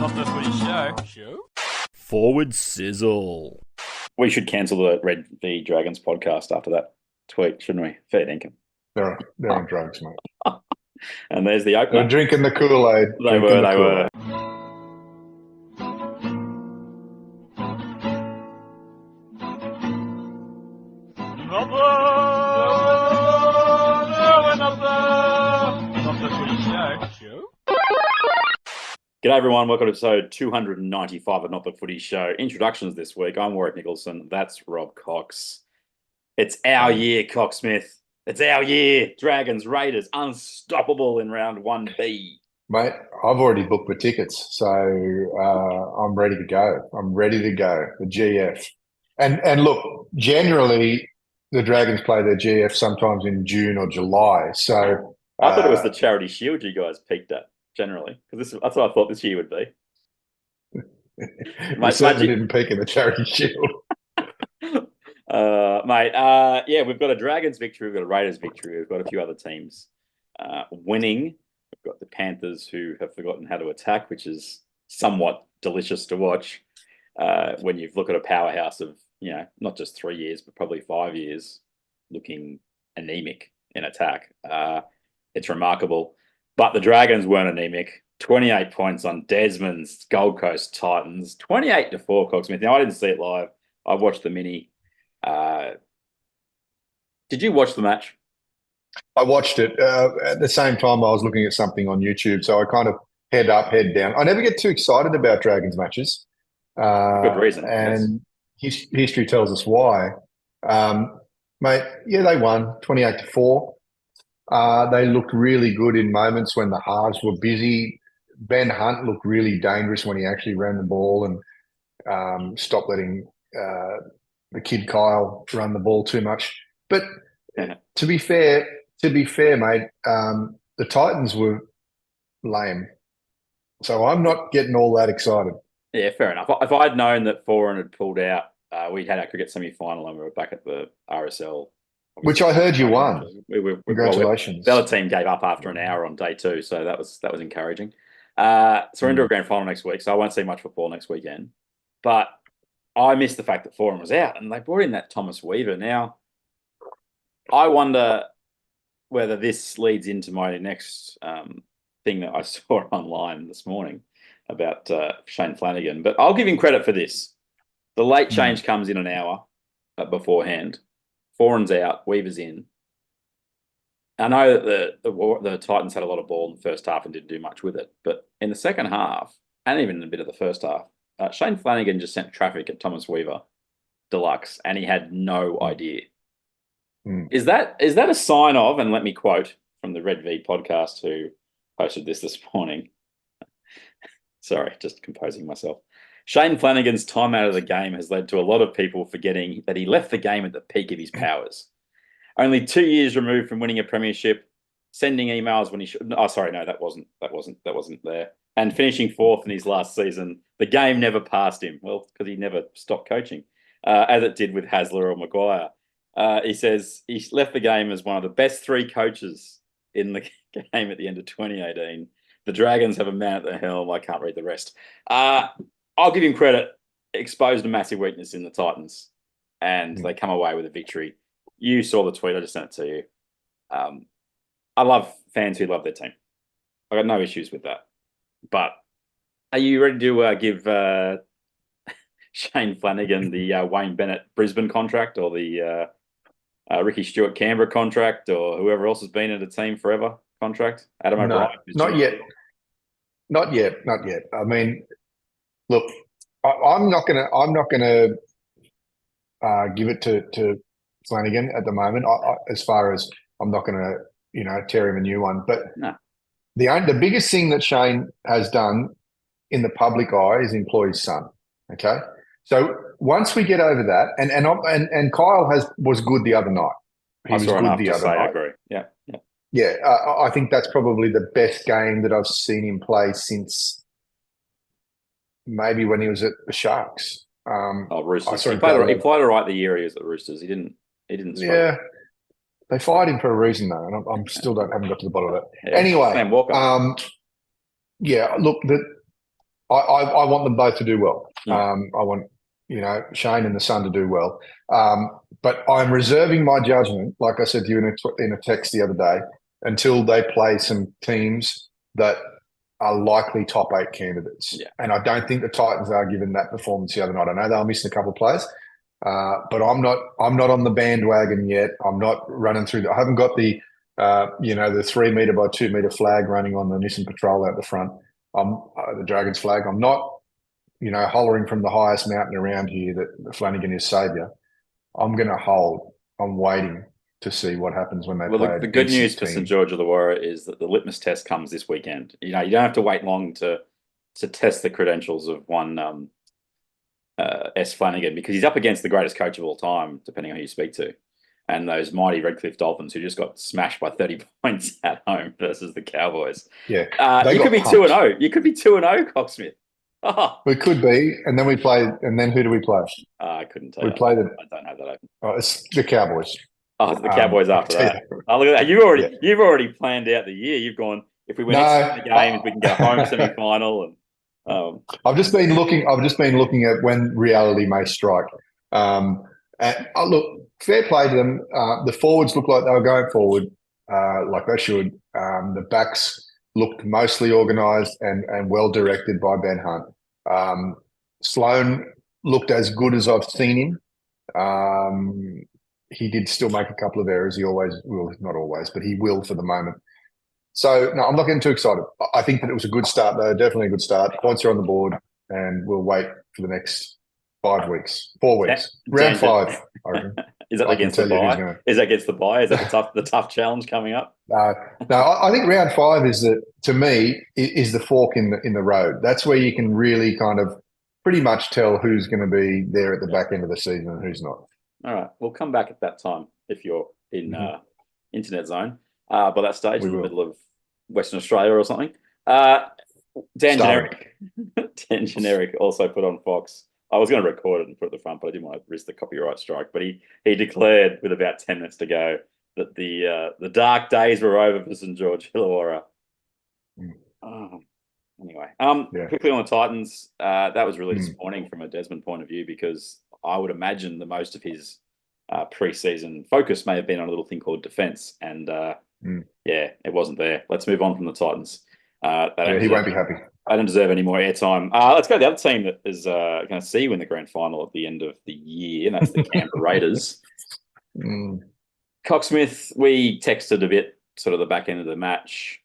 Not the Footy Show. Forward sizzle. We should cancel the Red v Dragons podcast after that tweet, shouldn't we? Fair dinkum. They're on drugs, mate. And there's the opener. They're drinking the Kool-Aid. They were. Not the Footy Show. G'day everyone, welcome to episode 295 of Not the Footy Show. Introductions this week. I'm Warrick Nicolson. That's Robb Cox. It's our year, Coxsmith. It's our year. Dragons, Raiders, unstoppable in round 1B. Mate, I've already booked the tickets, so I'm ready to go. The GF. And look, generally, the Dragons play their GF sometimes in June or July. So I thought it was the Charity Shield you guys peaked at, generally. Because that's what I thought this year would be. We certainly didn't peak in the Charity Shield. We've got a Dragons victory, we've got a Raiders victory, we've got a few other teams winning. We've got the Panthers who have forgotten how to attack, which is somewhat delicious to watch when you look at a powerhouse of, not just 3 years, but probably 5 years, looking anemic in attack. It's remarkable. But the Dragons weren't anemic. 28 points on Desmond's Gold Coast Titans. 28-4, Coxsmith. Now, I didn't see it live. I watched the mini. Did you watch the match? I watched it. At the same time, I was looking at something on YouTube, so I kind of head up, head down. I never get too excited about Dragons matches. Good reason. And history tells us why. Mate, they won 28-4. They looked really good in moments when the halves were busy. Ben Hunt looked really dangerous when he actually ran the ball and stopped letting the kid Kyle run the ball too much. But to be fair, mate, the Titans were lame. So I'm not getting all that excited. Yeah, fair enough. If I'd known that Foran had pulled out, we had our cricket semi-final and we were back at the RSL. Which I heard you won. Congratulations. The other team gave up after an hour on day 2, so that was encouraging. So we're into a grand final next week, so I won't see much football next weekend. But I missed the fact that Foran was out, and they brought in that Thomas Weaver. Now, I wonder whether this leads into my next thing that I saw online this morning about Shane Flanagan. But I'll give him credit for this. The late change comes in an hour beforehand. Foran's out, Weaver's in. I know that the Titans had a lot of ball in the first half and didn't do much with it. But in the second half, and even in a bit of the first half, Shane Flanagan just sent traffic at Thomas Weaver Deluxe, and he had no idea. Is that a sign of, and let me quote from the Red V podcast who posted this morning. Sorry, just composing myself. Shane Flanagan's time out of the game has led to a lot of people forgetting that he left the game at the peak of his powers. Only 2 years removed from winning a premiership, sending emails when he should. Oh, sorry, no, that wasn't there. And finishing 4th in his last season, the game never passed him. Well, because he never stopped coaching, as it did with Hasler or Maguire. He says he left the game as one of the best 3 coaches in the game at the end of 2018. The Dragons have a man at the helm. I can't read the rest. I'll give him credit. Exposed a massive weakness in the Titans, and they come away with a victory. You saw the tweet. I just sent it to you. I love fans who love their team. I got no issues with that. But are you ready to give Shane Flanagan the Wayne Bennett Brisbane contract, or the Ricky Stewart Canberra contract, or whoever else has been in the team forever contract? Adam O'Brien? Not yet. I mean, look, I'm not gonna give it to Flanagan at the moment. As far as I'm not gonna, tear him a new one. But no. The biggest thing that Shane has done in the public eye is employ his son. Okay, so once we get over that, and Kyle was good the other night. He was good the other night. I agree. Yeah. I think that's probably the best game that I've seen him play since maybe when he was at the Sharks. Roosters. He played all right the year he was at the Roosters. He didn't struggle. Yeah. They fired him for a reason, though, and I'm still haven't got to the bottom of it. Yeah. Anyway, Sam Walker. look, I want them both to do well. Yeah. I want, Shane and the son to do well. But I'm reserving my judgment, like I said to you in a text the other day, until they play some teams that are likely top 8 candidates. Yeah. And I don't think the Titans are, given that performance the other night. I know they were missing a couple of players, but I'm not on the bandwagon yet. I'm not running through. I haven't got the 3 metre by 2 metre flag running on the Nissan Patrol out the front. The Dragons flag. I'm not, hollering from the highest mountain around here that Flanagan is saviour. I'm going to hold. I'm waiting to see what happens when they play. Well, the good news for St George Illawarra is that the litmus test comes this weekend. You don't have to wait long to test the credentials of one S. Flanagan, because he's up against the greatest coach of all time, depending on who you speak to, and those mighty Redcliffe Dolphins who just got smashed by 30 points at home versus the Cowboys. Yeah, you could be 2-0. You could be 2-0, Coxsmith. Oh. We could be, and then we play. And then who do we play? I couldn't tell you. I don't have that open. Oh, it's the Cowboys. Oh, it's the Cowboys after that. Oh, look at that. You've already planned out the year. You've gone, if we win the games, we can go home semi-final. And I've just been looking at when reality may strike. And look, fair play to them. The forwards looked like they were going forward, like they should. The backs looked mostly organised and well directed by Ben Hunt. Sloan looked as good as I've seen him. He did still make a couple of errors. He always will, not always, but he will for the moment. So, no, I'm not getting too excited. I think that it was a good start, though. Definitely a good start. Points are on the board, and we'll wait for the next 4 weeks. Round 5, I reckon. Is that against the bye? Is that against the bye? Is that the tough challenge coming up? No, I think round 5 is to me, is the fork in the road. That's where you can really kind of pretty much tell who's going to be there at the back end of the season and who's not. All right, we'll come back at that time if you're in internet zone. By that stage, in the middle of Western Australia or something. Dan Generic also put on Fox. I was going to record it and put it at the front, but I didn't want to risk the copyright strike. But he declared with about 10 minutes to go that the dark days were over for St George Illawarra. Anyway, quickly on the Titans, that was really disappointing from a Desmond point of view, because I would imagine the most of his pre-season focus may have been on a little thing called defence, and it wasn't there. Let's move on from the Titans. He won't be happy. I don't deserve any more airtime. Let's go to the other team that is going to see you in the grand final at the end of the year, and that's the Canberra Raiders. Coxsmith, we texted a bit sort of the back end of the match.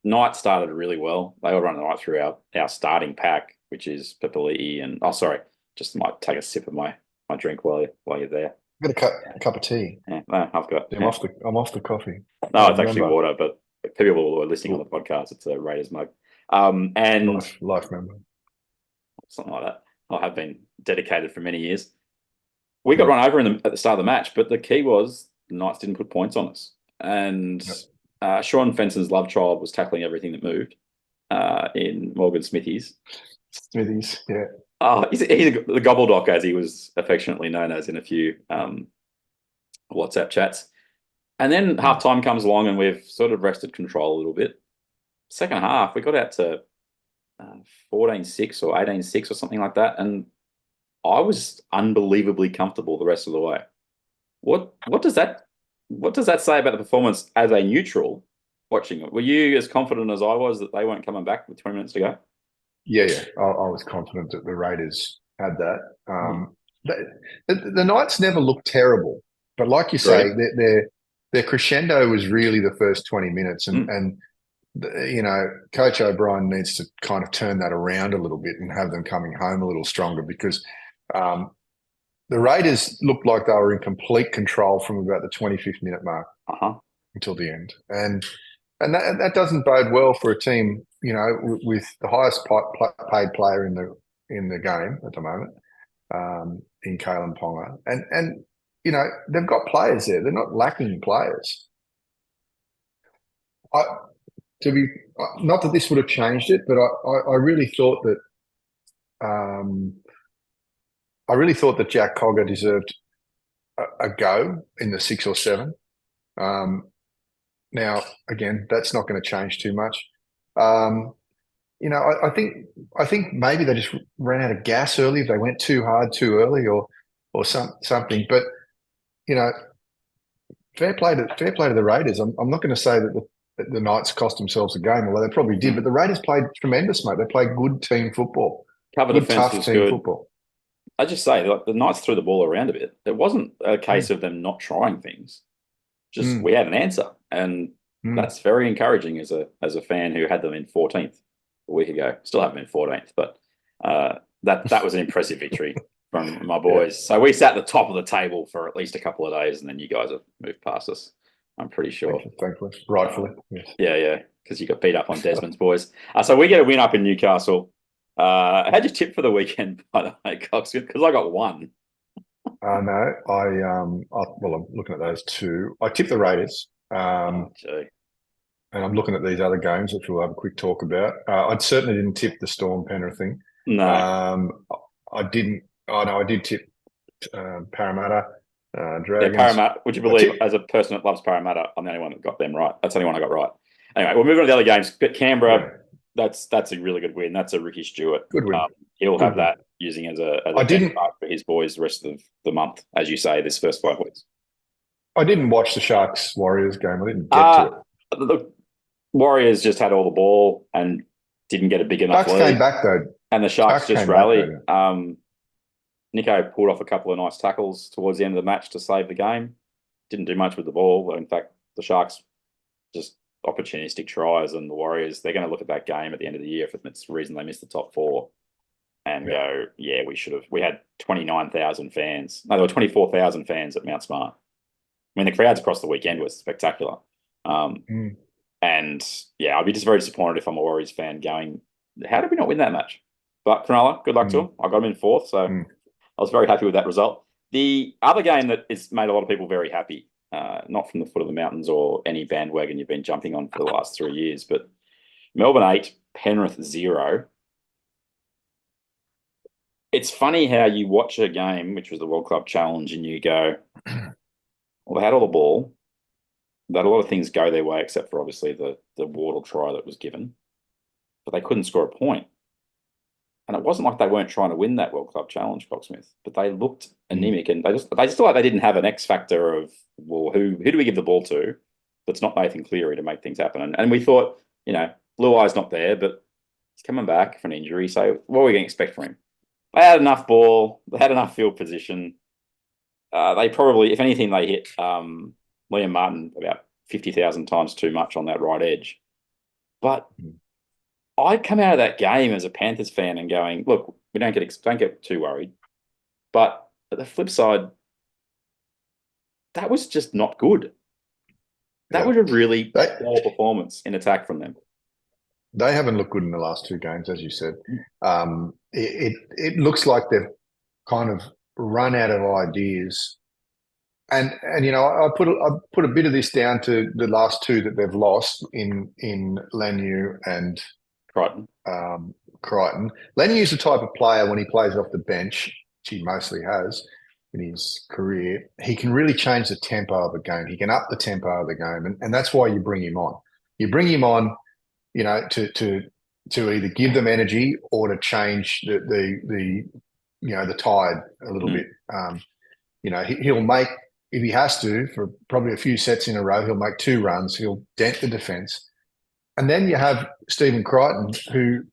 Night started really well. They all run right through our starting pack, which is Papali'i and just might take a sip of my drink while you're there. I've got a cup of tea. Yeah, no, I've got. I'm off the coffee. No, it's actually water, but people who are listening on the podcast, it's a Raiders mug. And life member, something like that. I have been dedicated for many years. We got run over at the start of the match, but the key was the Knights didn't put points on us. And Sean Fenson's love child was tackling everything that moved in Morgan Smithies. Yeah. Oh, he's the Gobbledock, as he was affectionately known as in a few WhatsApp chats. And then half-time comes along and we've sort of wrested control a little bit. Second half, we got out to 14-6 or 18-6 or something like that, and I was unbelievably comfortable the rest of the way. What does that say about the performance as a neutral watching it? Were you as confident as I was that they weren't coming back with 20 minutes to go? Yeah. I was confident that the Raiders had that. The Knights never looked terrible, but like you say, their crescendo was really the first 20 minutes, and Coach O'Brien needs to kind of turn that around a little bit and have them coming home a little stronger, because the Raiders looked like they were in complete control from about the 25th minute mark until the end. And that doesn't bode well for a team, with the highest paid player in the game at the moment, in Kalen Ponga. And they've got players there. They're not lacking players. Not that this would have changed it, but I really thought that Jack Cogger deserved a go in the 6 or 7. Now, again, that's not going to change too much. I think maybe they just ran out of gas early. If they went too hard too early, or something. But you know, fair play to the Raiders. I'm not going to say that the Knights cost themselves a game, although they probably did. But the Raiders played tremendous, mate. They played good team football, Cover good defense tough was team good. football. I just say, like, the Knights threw the ball around a bit. It wasn't a case of them not trying things. Just we had an answer, and that's very encouraging as a fan who had them in 14th a week ago. Still have them in 14th, but that was an impressive victory from my boys. Yeah. So we sat at the top of the table for at least a couple of days, and then you guys have moved past us, I'm pretty sure. Thankfully. Rightfully. Yes. Yeah, because you got beat up on Desmond's boys. So we get a win up in Newcastle. How'd you tip for the weekend, by the way, Coxsmith? Because I got one. No, I'm looking at those two. I tipped the Raiders. And I'm looking at these other games, which we'll have a quick talk about. I certainly didn't tip the Storm Penrith thing. No. I didn't. Oh, no, I did tip Parramatta, Dragons. Yeah, Parramatta. Would you believe, as a person that loves Parramatta, I'm the only one that got them right. That's the only one I got right. Anyway, we'll move on to the other games. But Canberra, that's a really good win. That's a Ricky Stewart. Good win. He'll have that using as a benchmark for his boys the rest of the month, as you say, this first 5 weeks. I didn't watch the Sharks Warriors game. I didn't get to it. The Warriors just had all the ball and didn't get a big enough lead. Came back though, and the Sharks just rallied. Nico pulled off a couple of nice tackles towards the end of the match to save the game. Didn't do much with the ball. In fact, the Sharks just opportunistic tries, and the Warriors, they're going to look at that game at the end of the year if it's the reason they missed the top 4 and go, yeah, we should have. We had 29,000 fans. No, there were 24,000 fans at Mount Smart. I mean, the crowds across the weekend was spectacular. And yeah, I'd be just very disappointed if I'm a Warriors fan going, how did we not win that match? But Cronulla, good luck to them. I got them in 4th, so I was very happy with that result. The other game that has made a lot of people very happy, not from the foot of the mountains or any bandwagon you've been jumping on for the last 3 years, but Melbourne 8, Penrith 0. It's funny how you watch a game, which was the World Club Challenge, and you go, well, they had all the ball. They had a lot of things go their way, except for obviously the Wardle try that was given. But they couldn't score a point. And it wasn't like they weren't trying to win that World Club Challenge, Coxsmith, but they looked anemic, and they just like they didn't have an X factor of, well, who do we give the ball to that's not Nathan Cleary to make things happen? And we thought, Blue Eye's not there, but he's coming back from an injury, so what are we going to expect from him? They had enough ball, they had enough field position. They probably, if anything, they hit Liam Martin about 50,000 times too much on that right edge. But I come out of that game as a Panthers fan and going, look, we don't get too worried. But at the flip side, that was just not good. That was a really poor performance in attack from them. They haven't looked good in the last 2 games, as you said. It looks like they've kind of run out of ideas. And I put a bit of this down to the last 2 that they've lost in Leniu and Crichton. Leniu's the type of player, when he plays off the bench, which he mostly has in his career, he can really change the tempo of a game. He can up the tempo of the game, and that's why you bring him on. You bring him on, to either give them energy or to change the tide a little bit. He'll make, if he has to, for probably a few sets in a row, he'll make 2 runs. He'll dent the defence. And then you have Stephen Crichton, who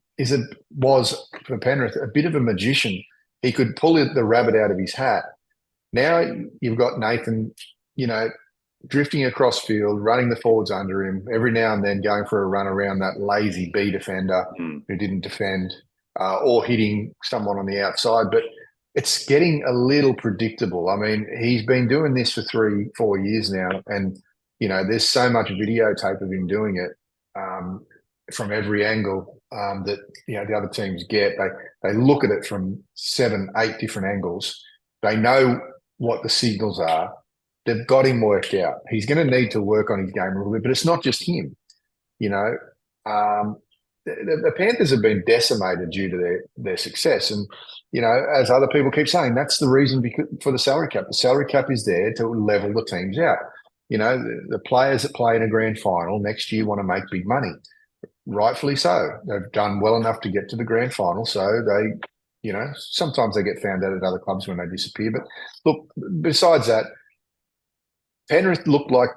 was for Penrith a bit of a magician. He could pull the rabbit out of his hat. Now you've got Nathan, drifting across field, running the forwards under him, every now and then going for a run around that lazy B defender who didn't defend, or hitting someone on the outside. But it's getting a little predictable. I mean, he's been doing this for 3-4 years now, and there's so much videotape of him doing it from every angle that the other teams get. They look at it from 7-8 different angles. They know what the signals are. They've got him worked out. He's going to need to work on his game a little bit, but it's not just him. The Panthers have been decimated due to their success. And, as other people keep saying, that's the reason for the salary cap. The salary cap is there to level the teams out. The players that play in a grand final next year want to make big money. rightfully so. They've done well enough to get to the grand final. So they, sometimes they get found out at other clubs when they disappear. But look, besides that, Penrith looked like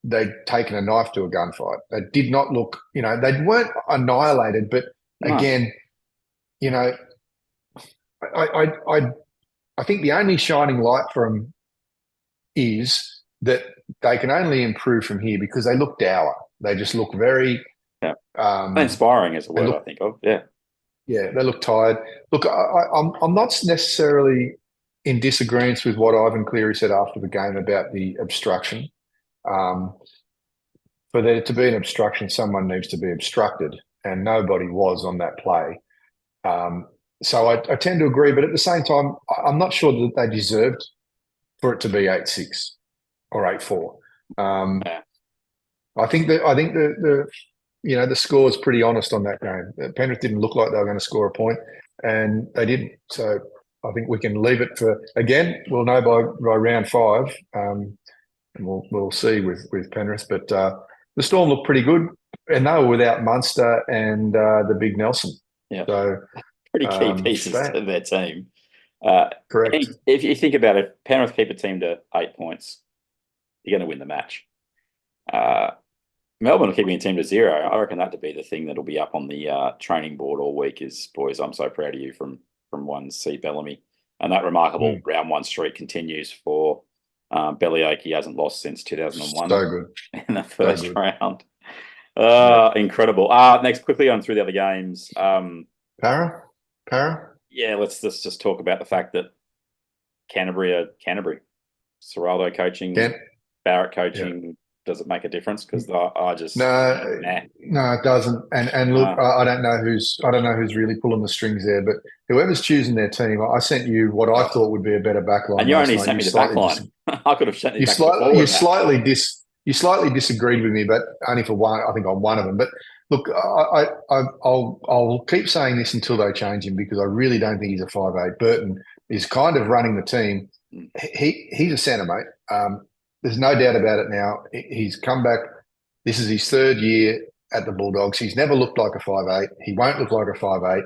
they'd taken a knife to a gunfight. They did not look, they weren't annihilated, but again, I think the only shining light for them is that they can only improve from here because they look dour. They just look very inspiring is a word I think of. Yeah. Yeah, they look tired. Look, I'm not necessarily in disagreement with what Ivan Cleary said after the game about the obstruction. For there to be an obstruction, someone needs to be obstructed, and nobody was on that play. So I tend to agree, but at the same time, I'm not sure that they deserved for it to be 8-6 or 8-4. I think the score is pretty honest on that game. Penrith didn't look like they were going to score a point, and they didn't. So I think we can leave it for, again, we'll know by round 5, and we'll see with Penrith. But the Storm looked pretty good, and they were without Munster and the big Nelson. Yeah, so pretty key pieces to their team. Correct. If you think about it, Penrith keep a team to 8 points, you're going to win the match. Melbourne are keeping a team to 0. I reckon that to be the thing that'll be up on the training board all week is, boys, I'm so proud of you from one C Bellamy. And that remarkable round 1 streak continues for Bellyache. He hasn't lost since 2001. So good. In the first round. Incredible. Next, quickly on through the other games. Para? Yeah, let's just talk about the fact that Canterbury. Serraldo coaching, Barrett coaching. Yeah. Does it make a difference? Because I just no, it doesn't. And look, I don't know who's really pulling the strings there, but whoever's choosing their team, I sent you what I thought would be a better backline. And you only sent me the backline. I could have sent you You slightly disagreed with me, but only for one. I think on one of them. But look, I'll keep saying this until they change him because I really don't think he's a 5'8". Burton is kind of running the team. He's a centre, mate. There's no doubt about it now. He's come back. This is his 3rd year at the Bulldogs. He's never looked like a 5'8". He won't look like a 5'8".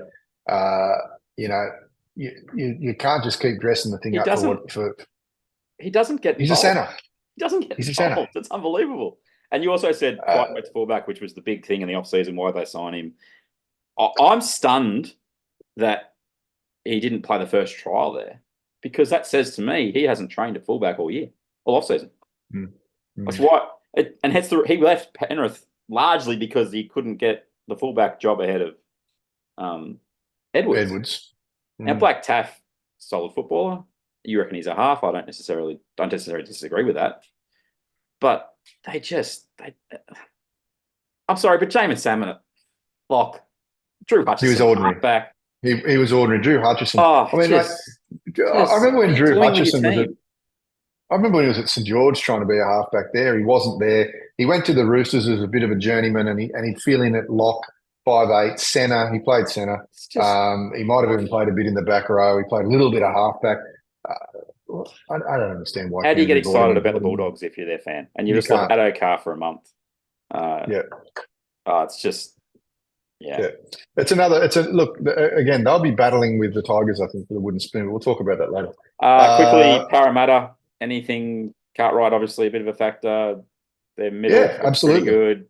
You can't just keep dressing the thing up for. He doesn't get. He's a centre. He doesn't get. He's a centre. It's unbelievable. And you also said lightweight fullback, which was the big thing in the offseason, why they signed him. I'm stunned that he didn't play the first trial there because that says to me he hasn't trained at fullback all year, all offseason. That's why, he left Penrith largely because he couldn't get the fullback job ahead of Edwards. Now Black Taff, solid footballer. You reckon he's a half? I don't necessarily disagree with that. But I'm sorry, but Jamin Salmon at lock, Drew Hutchison. He was ordinary. Back. He was ordinary. Drew Hutchison. I remember when Drew Hutchison was I remember when he was at St George trying to be a halfback there. He wasn't there. He went to the Roosters as a bit of a journeyman, and he'd fill in at lock, 5'8", centre. He played centre. He might have even played a bit in the back row. He played a little bit of halfback. I don't understand why. How do you get excited about the Bulldogs if you're their fan and you just look at Addo for a month? It's just look again. They'll be battling with the Tigers, I think, for the wooden spoon. We'll talk about that later. Quickly, Parramatta. Anything? Cartwright, obviously, a bit of a factor. Their middle, absolutely pretty good.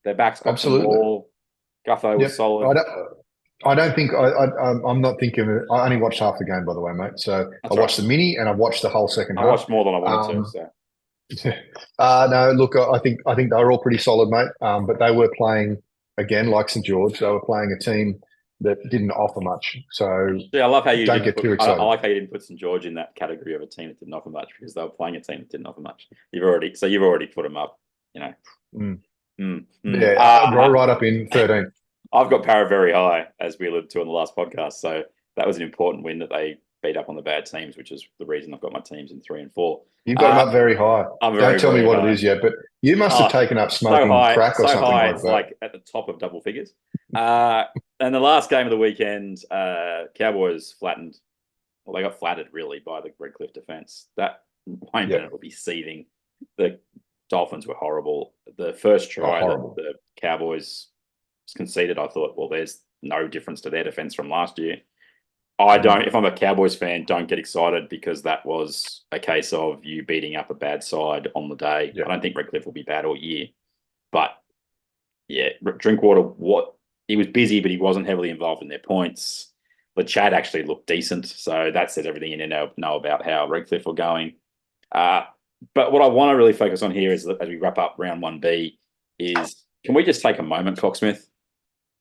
Their backs got the ball. Gutho was solid. I don't think I'm not thinking. I only watched half the game, by the way, mate. So I watched the mini and I watched the whole second half. I watched more than I wanted to. So no, look, I think they were all pretty solid, mate. But they were playing again like St George. They were playing a team that didn't offer much. So I love how you don't get too excited. I like how you didn't put St George in that category of a team that didn't offer much because they were playing a team that didn't offer much. You've already put them up, right up in 13. I've got Para very high, as we alluded to on the last podcast. So that was an important win that they beat up on the bad teams, which is the reason I've got my teams in 3 and 4. You've got them up very high. Don't tell me what it is yet, but you must have taken up smoking crack or something like that. It's like at the top of double figures. And the last game of the weekend, Cowboys flattened. Well, they got flattered really by the Redcliffe defence. That Wayne Bennett will be seething. The Dolphins were horrible. The first try, the Cowboys conceded, I thought, well, there's no difference to their defence from last year. If I'm a Cowboys fan, don't get excited because that was a case of you beating up a bad side on the day. I don't think Redcliffe will be bad all year. But, yeah, Drinkwater, he was busy, but he wasn't heavily involved in their points. The Chad actually looked decent, so that says everything you need to know about how Redcliffe are going. But what I want to really focus on here is, as we wrap up round 1B, is can we just take a moment, Coxsmith,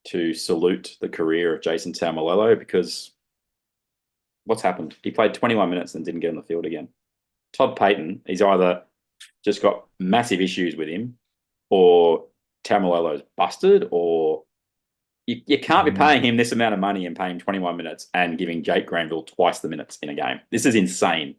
to salute the career of Jason Taumalolo, because what's happened? He played 21 minutes and didn't get on the field again. Todd Payton, he's either just got massive issues with him, or Taumalolo's busted, or you can't be paying him this amount of money and paying him 21 minutes and giving Jake Granville twice the minutes in a game. This is insane.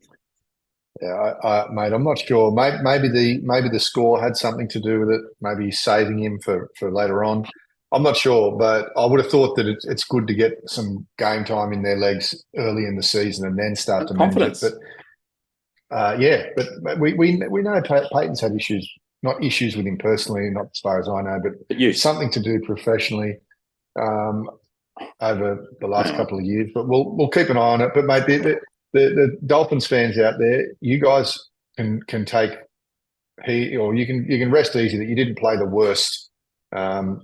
Yeah, mate, I'm not sure. Maybe the score had something to do with it. Maybe he's saving him for later on. I'm not sure, but I would have thought that it's good to get some game time in their legs early in the season and then start to confidence. manage it. But we know Peyton's had issues, not issues with him personally, not as far as I know, but something to do professionally over the last couple of years. But we'll keep an eye on it. But mate, the Dolphins fans out there, you guys can take you can rest easy that you didn't play the worst.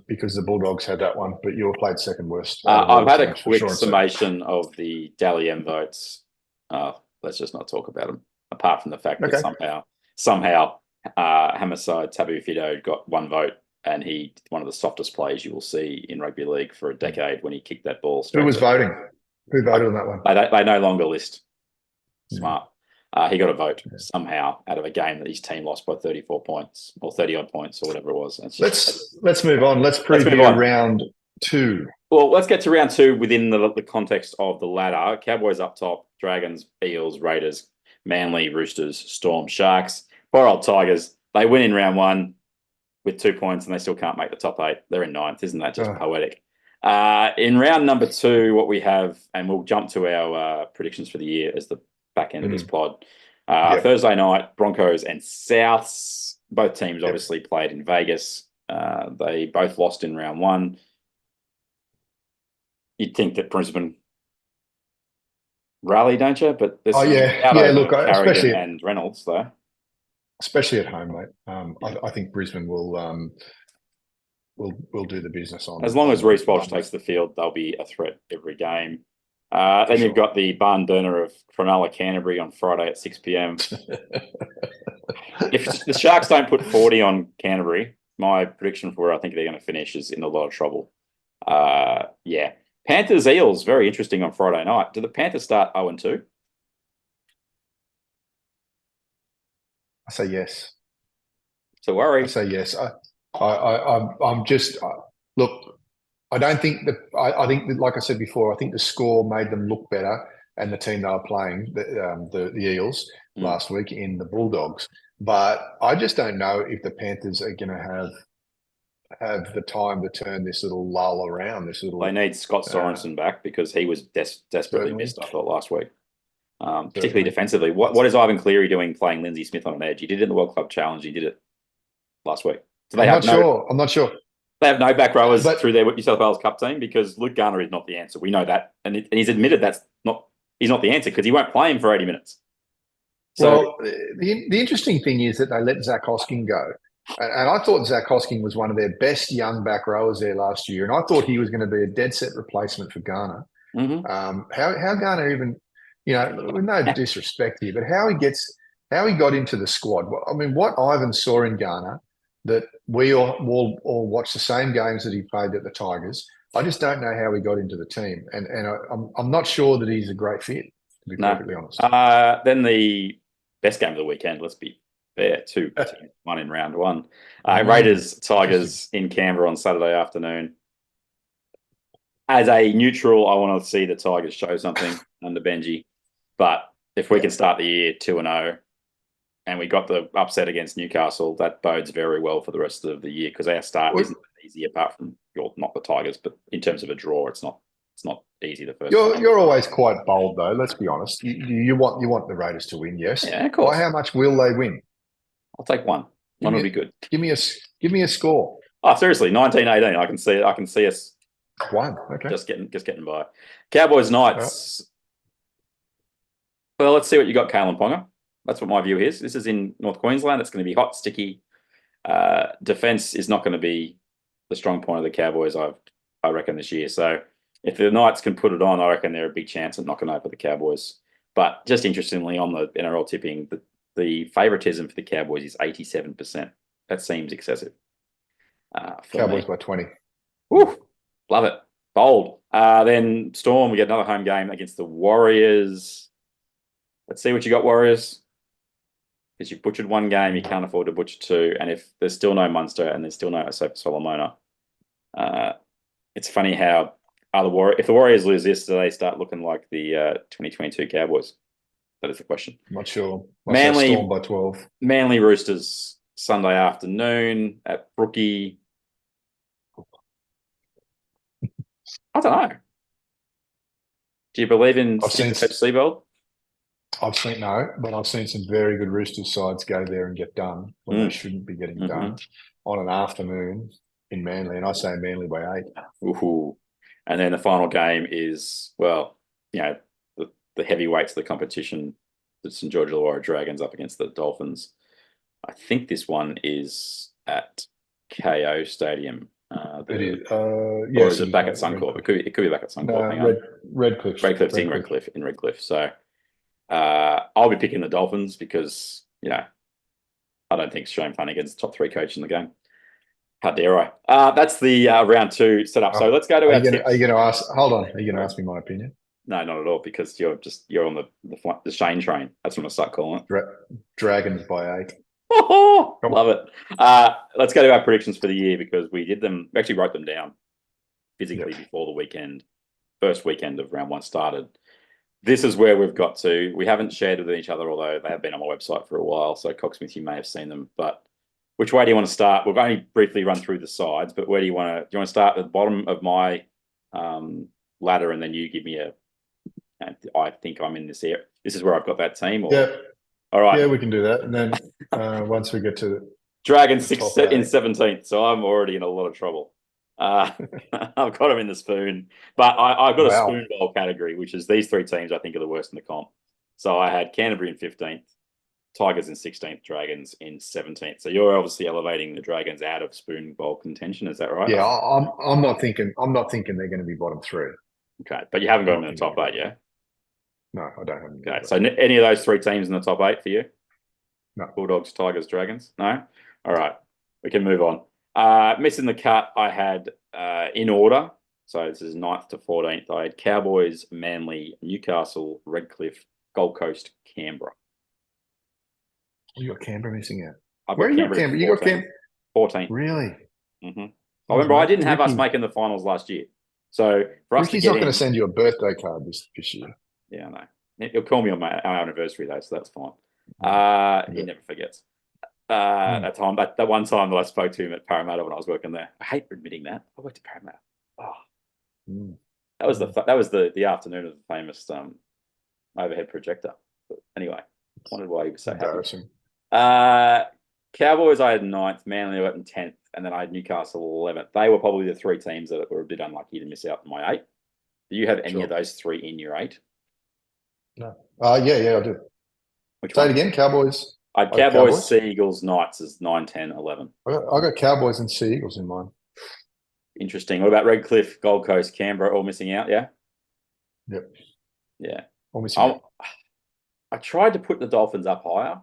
Because the Bulldogs had that one, but you were played second worst. I've had a quick summation of the Dally M votes. Let's just not talk about them, apart from the fact that somehow Hamasai Tabu Fido got one vote, and he one of the softest plays you will see in rugby league for a decade when he kicked that ball. Who was voting? Who voted on that one? They no longer list. Smart. He got a vote somehow out of a game that his team lost by 34 points or 30-odd points or whatever it was. Let's move on. Let's preview round 2. Well, let's get to round 2 within the context of the ladder. Cowboys up top, Dragons, Eels, Raiders, Manly, Roosters, Storm, Sharks. Poor old Tigers. They win in round 1 with 2 points and they still can't make the top 8. They're in 9th. Isn't that just poetic? In round number 2, what we have, and we'll jump to our predictions for the year as the back end of this pod. Thursday night, Broncos and Souths. Both teams obviously played in Vegas. They both lost in round 1. You'd think that Brisbane rally, don't you? But there's look, especially and Reynolds though. Especially at home, mate. I think Brisbane will do the business on. As long as Reece Walsh takes the field, they'll be a threat every game. Then you've got the barn burner of Cronulla Canterbury on Friday at 6 p.m. If the Sharks don't put 40 on Canterbury, my prediction for where I think they're going to finish is in a lot of trouble. Panthers Eels, very interesting on Friday night. Do the Panthers start 0-2? I say yes. It's a worry. I say yes. I'm just look. I don't think that. I think that, like I said before, I think the score made them look better, and the team they were playing, the Eels last week in the Bulldogs. But I just don't know if the Panthers are going to have the time to turn this little lull around. They need Scott Sorensen back because he was desperately missed, I thought, last week. Particularly defensively. What is Ivan Cleary doing playing Lindsay Smith on an edge? He did it in the World Club Challenge. He did it last week. So I'm not sure. They have no back rowers through their New South Wales Cup team because Luke Garner is not the answer. We know that. And he's admitted he's not the answer because he won't play him for 80 minutes. So the interesting thing is that they let Zach Hosking go. And I thought Zach Hosking was one of their best young back rowers there last year. And I thought he was going to be a dead set replacement for Garner. How Garner even, with no disrespect here, but how he got into the squad. I mean, what Ivan saw in Garner, that we all watched the same games that he played at the Tigers. I just don't know how he got into the team, and I'm not sure that he's a great fit, to be perfectly honest. Then the best game of the weekend, let's be fair, 2 teams, one in round 1. Raiders, Tigers in Canberra on Saturday afternoon. As a neutral, I want to see the Tigers show something under Benji, but if we can start the year 2-0, and we got the upset against Newcastle, that bodes very well for the rest of the year because our start isn't easy apart from not the Tigers, but in terms of a draw, it's not easy the first time. You're always quite bold though, let's be honest. You want the Raiders to win, yes. Yeah, of course. By how much will they win? I'll take one. One will be good. Give me a score. Oh, seriously, 19-18. I can see it. I can see us One. Okay. just getting by. Cowboys Knights. Well, let's see what you got, Kalen Ponga. That's what my view is. This is in North Queensland. It's going to be hot, sticky. Defense is not going to be the strong point of the Cowboys, I reckon, this year. So if the Knights can put it on, I reckon they're a big chance at knocking over the Cowboys. But just interestingly, on the NRL tipping, the favouritism for the Cowboys is 87%. That seems excessive. Cowboys by 20. Woo, love it. Bold. Then Storm, we get another home game against the Warriors. Let's see what you got, Warriors. Because you butchered one game, you can't afford to butcher two. And if there's still no Munster and there's still no Asofa Solomona, it's funny how if the Warriors lose this, do they start looking like the 2022 Cowboys? That is the question. I'm not sure. Manly Storm by 12. Manly Roosters Sunday afternoon at Brookie. I don't know. Do you believe in Seabold? I've seen but I've seen some very good Roosters sides go there and get done when they shouldn't be getting done on an afternoon in Manly, and I say Manly by 8. Ooh. And then the final game is, well, the heavyweights of the competition, the St. George Illawarra Dragons up against the Dolphins. I think this one is at KO Stadium. It is. Or is it back at Suncorp? It could be back at Suncorp. Redcliffe. Redcliffe's in Redcliffe. So I'll be picking the Dolphins because, I don't think Shane Flanagan's the top 3 coach in the game. How dare I? That's the round 2 setup. So let's go to our tips. Are you going to ask? Hold on. Are you going to ask me my opinion? No, not at all, because you're on the Shane train. That's what I'm going to start calling it. Dragons by 8. Oh, love it. Let's go to our predictions for the year because we actually wrote them down physically before the weekend, first weekend of round 1 started. This is where we've got to. We haven't shared with each other, although they have been on my website for a while. So Coxsmith, you may have seen them. But which way do you want to start? We've only briefly run through the sides, but where do you want to start at the bottom of my ladder and then you give me I think I'm in this area. This is where I've got that team. Or? Yeah. All right. Yeah, we can do that. And then once we get to Dragons 6 in 17th, so I'm already in a lot of trouble. I've got them in the spoon, but I've got a spoon bowl category, which is these 3 teams I think are the worst in the comp. So I had Canterbury in 15th, Tigers in 16th, Dragons in 17th. So you're obviously elevating the Dragons out of spoon bowl contention. Is that right? Yeah, I'm not thinking they're going to be bottom 3. Okay, but you haven't got them in the top 8, yeah? No, I don't have them. Okay, so any of those 3 teams in the top 8 for you? No. Bulldogs, Tigers, Dragons? No? All right, we can move on. Missing the cut, I had in order. So this is 9th to 14th. I had Cowboys, Manly, Newcastle, Redcliffe, Gold Coast, Canberra. You got Canberra missing out. Where are you got Canberra? You got Canberra 14th. Really? Mm-hmm. I remember I didn't have us making the finals last year. So for us, Ricky's not going to send you a birthday card this year. Yeah, I know. He'll call me on our anniversary though, so that's fine. He never forgets. That one time that I spoke to him at Parramatta when I was working there. I hate admitting that. I worked at Parramatta. That was the afternoon of the famous overhead projector. But anyway, I wondered why he was so embarrassing. Happy. Cowboys, I had 9th, Manly, I had 10th, and then I had Newcastle 11th. They were probably the 3 teams that were a bit unlucky to miss out on my 8. Do you have any of those 3 in your 8? No. Yeah, I do. Say it again, Cowboys. I had Cowboys, Sea Eagles, Knights as 9, 10, 11. I got Cowboys and Sea Eagles in mine. Interesting. What about Redcliffe, Gold Coast, Canberra, all missing out, yeah? Yep. Yeah. All missing out. I tried to put the Dolphins up higher,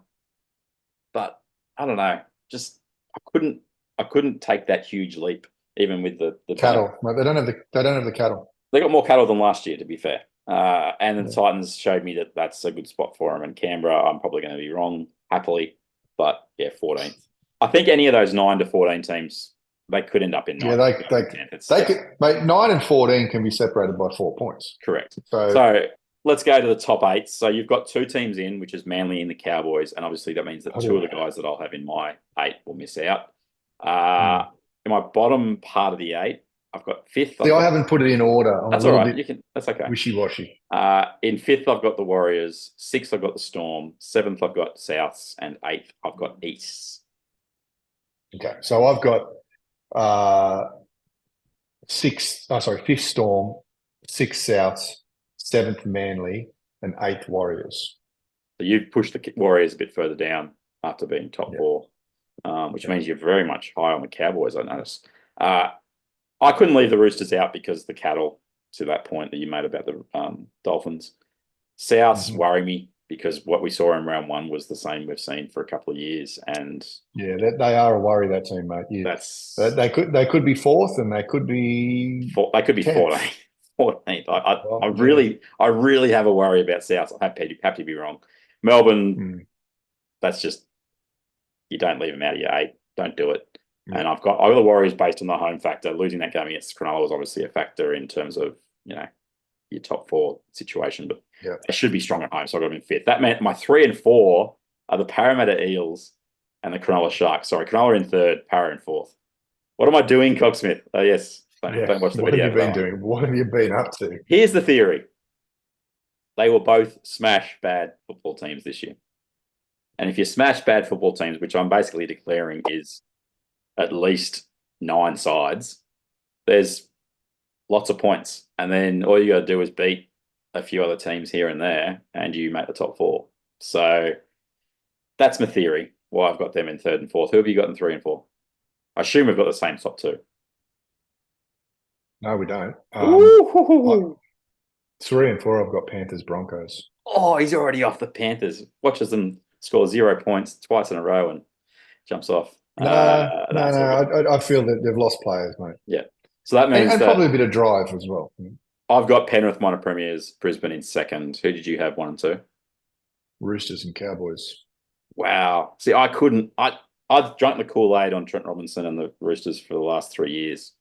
but I don't know. Just I couldn't take that huge leap, even with the cattle. No, they don't have the cattle. They got more cattle than last year, to be fair. And the Titans showed me that that's a good spot for them. And Canberra, I'm probably going to be wrong, happily. But yeah, 14th. I think any of those 9 to 14 teams, they could end up in 9. Yeah, they could. Mate, 9 and 14 can be separated by 4 points. Correct. So let's go to the top 8. So you've got 2 teams in, which is Manly and the Cowboys. And obviously that means that 2 of the guys that I'll have in my 8 will miss out. In my bottom part of the 8, I've got 5th. I haven't put it in order. That's all right. That's okay. Wishy-washy. In 5th, I've got the Warriors. 6th, I've got the Storm. 7th, I've got Souths. And 8th, I've got East. Okay. So I've got fifth Storm, sixth Souths, seventh Manly, and eighth Warriors. So you've pushed the Warriors a bit further down after being top four, which means you're very much high on the Cowboys, I noticed. I couldn't leave the Roosters out because the cattle, to that point that you made about the Dolphins. Souths worry me because what we saw in round one was the same we've seen for a couple of years. And yeah, they are a worry, that team, mate. Yeah. They could be fourth and they could be 14th. I really have a worry about South. I have to be wrong. Melbourne, that's just, you don't leave them out of your 8. Don't do it. And I've got the Warriors based on the home factor. Losing that game against Cronulla was obviously a factor in terms of, your top 4 situation, but they should be strong at home. So I've got them in 5th. That meant my 3 and 4 are the Parramatta Eels and the Cronulla Sharks. Sorry, Cronulla in 3rd, Para in 4th. What am I doing, Coxsmith? Yes. Don't watch the video. What have you been doing? What have you been up to? Here's the theory. They will both smash bad football teams this year. And if you smash bad football teams, which I'm basically declaring is at least 9 sides, there's lots of points. And then all you got to do is beat a few other teams here and there, and you make the top 4. So that's my theory, why I've got them in 3rd and 4th. Who have you got in 3 and 4? I assume we've got the same top 2. No, we don't. 3 and 4, I've got Panthers, Broncos. Oh, he's already off the Panthers. Watches them score 0 points twice in a row and jumps off. No. I feel that they've lost players, mate. Yeah. So that means and probably a bit of drive as well. I've got Penrith, minor premiers, Brisbane in 2nd. Who did you have 1 and 2? Roosters and Cowboys. Wow. See, I couldn't. I've drunk the Kool-Aid on Trent Robinson and the Roosters for the last 3 years,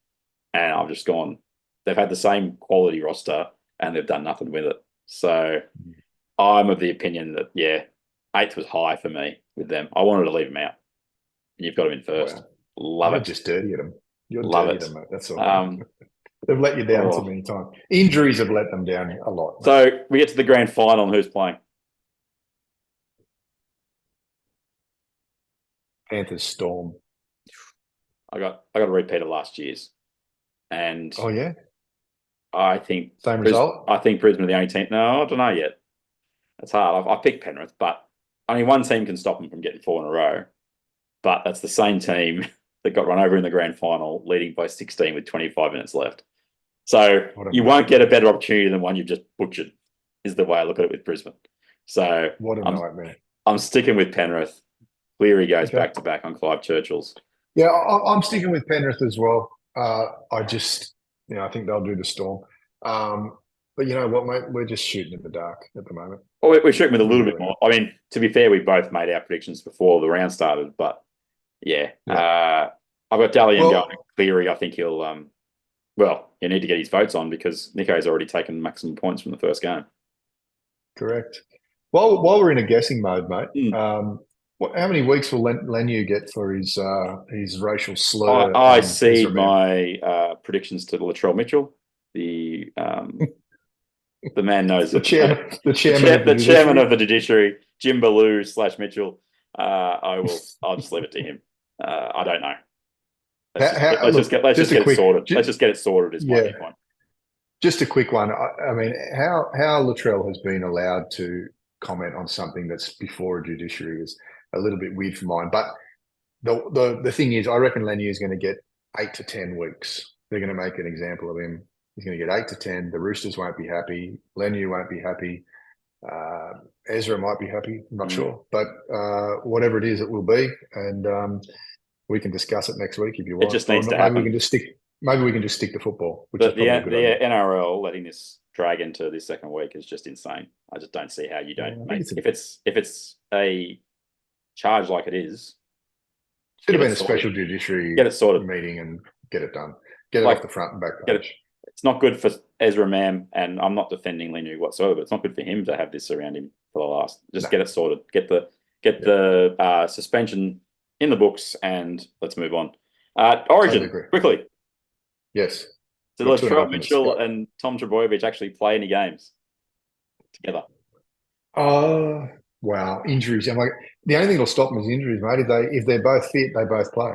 and I've just gone. They've had the same quality roster, and they've done nothing with it. So I'm of the opinion that 8th was high for me with them. I wanted to leave them out. And you've got them in 1st. Wow. Love it. Just dirty at them. You're Love dirty it. at them, mate. That's all. They've let you down so many times. Injuries have let them down a lot. Mate. So we get to the grand final, and who's playing? Panthers Storm. I got a repeat of last year's, and I think same result. I think Brisbane are the only team. No, I don't know yet. It's hard. I picked Penrith, but only one team can stop them from getting 4 in a row. But that's the same team that got run over in the grand final, leading by 16 with 25 minutes left. So you won't get a better opportunity than one you've just butchered, is the way I look at it with Brisbane. So what a nightmare. I'm sticking with Penrith. Cleary goes back-to-back on Clive Churchill's. Yeah, I'm sticking with Penrith as well. I just, I think they'll do the Storm. But you know what, mate? We're just shooting in the dark at the moment. Well, we're shooting with a little bit more. I mean, to be fair, we both made our predictions before the round started, but I've got Dalian going. Cleary, I think he'll, you need to get his votes on because Nico's already taken maximum points from the first game. Correct. While we're in a guessing mode, mate, how many weeks will Lenu get for his racial slur? I see my predictions to Latrell Mitchell, the man knows the chairman of the judiciary, Jim Ballou / Mitchell. I'll just leave it to him. I don't know. Let's just get it sorted. Let's just get it sorted. Is my point. Just a quick one. I mean, how Latrell has been allowed to comment on something that's before a judiciary is a little bit weird for mine. But the thing is, I reckon Lenu is going to get 8 to 10 weeks. They're going to make an example of him. He's going to get 8 to 10. The Roosters won't be happy. Lenu won't be happy. Ezra might be happy. I'm not sure. But whatever it is, it will be. And we can discuss it next week if you want. It just needs to happen. Maybe we can just stick to football. Which the NRL letting this drag into this second week is just insane. I just don't see how you don't make it. If it's a charge like it is, should have been a special judiciary meeting and get it done. Get it off the front and back page. It's not good for Ezra Mam, and I'm not defending Lenu whatsoever, but it's not good for him to have this around him for the last. Just get it sorted. Get the suspension in the books, and let's move on. Origin, quickly. Yes. Did Latrell Mitchell and Tom Trbojevic actually play any games together? Wow, injuries. The only thing that'll stop them is injuries, mate. If they're both fit, they both play.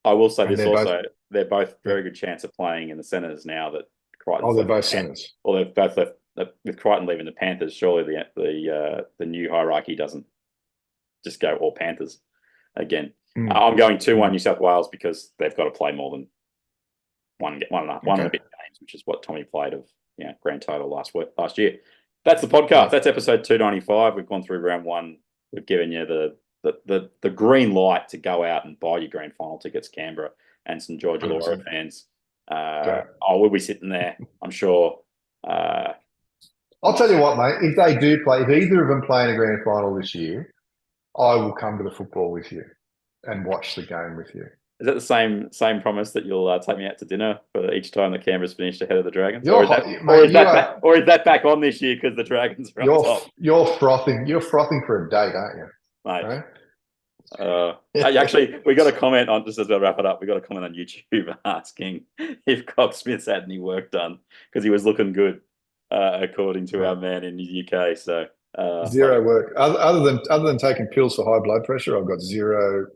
I will say this also. they're both very good chance of playing in the centres now that Crichton. Oh, they're both centres. Or they've both left with Crichton leaving the Panthers. Surely the new hierarchy doesn't just go all Panthers again. I'm going 2-1 New South Wales because they've got to play more than one and a bit games, which is what Tommy played of grand total last year. That's the podcast. That's episode 295. We've gone through round one. We've given you the green light to go out and buy your grand final tickets, Canberra and St George Illawarra fans. We'll be sitting there, I'm sure. I'll tell you what, mate. If they do play, if either of them play in a grand final this year, I will come to the football with you and watch the game with you. Is that the same promise that you'll take me out to dinner for each time the Canberra's finished ahead of the Dragons? Or is that back on this year because the Dragons are on top? You're frothing for a date, aren't you? Mate. Right? Actually, we got a comment on, just as we wrap it up, we got a comment on YouTube asking if Coxsmith's had any work done because he was looking good, according to our man in the UK. So zero work. Other than taking pills for high blood pressure, I've got zero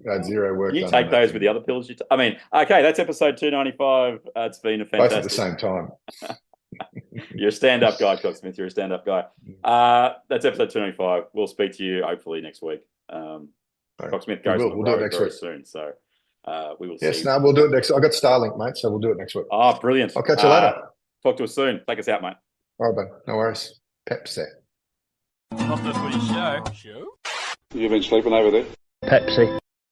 work. You take those with the other pills. Okay, that's episode 295. It's been a fantastic. Both at the same time. You're a stand-up guy, Coxsmith. You're a stand-up guy. That's episode 295. We'll speak to you hopefully next week. Coxsmith goes we'll do it next very week soon, so we will. Yes, we'll do it next. I got Starlink, mate, so we'll do it next week. Oh, brilliant! I'll catch you later. Talk to us soon. Take us out, mate. All right, bud. No worries. Pepsi. Off the Footy show. You've been sleeping over there? Pepsi.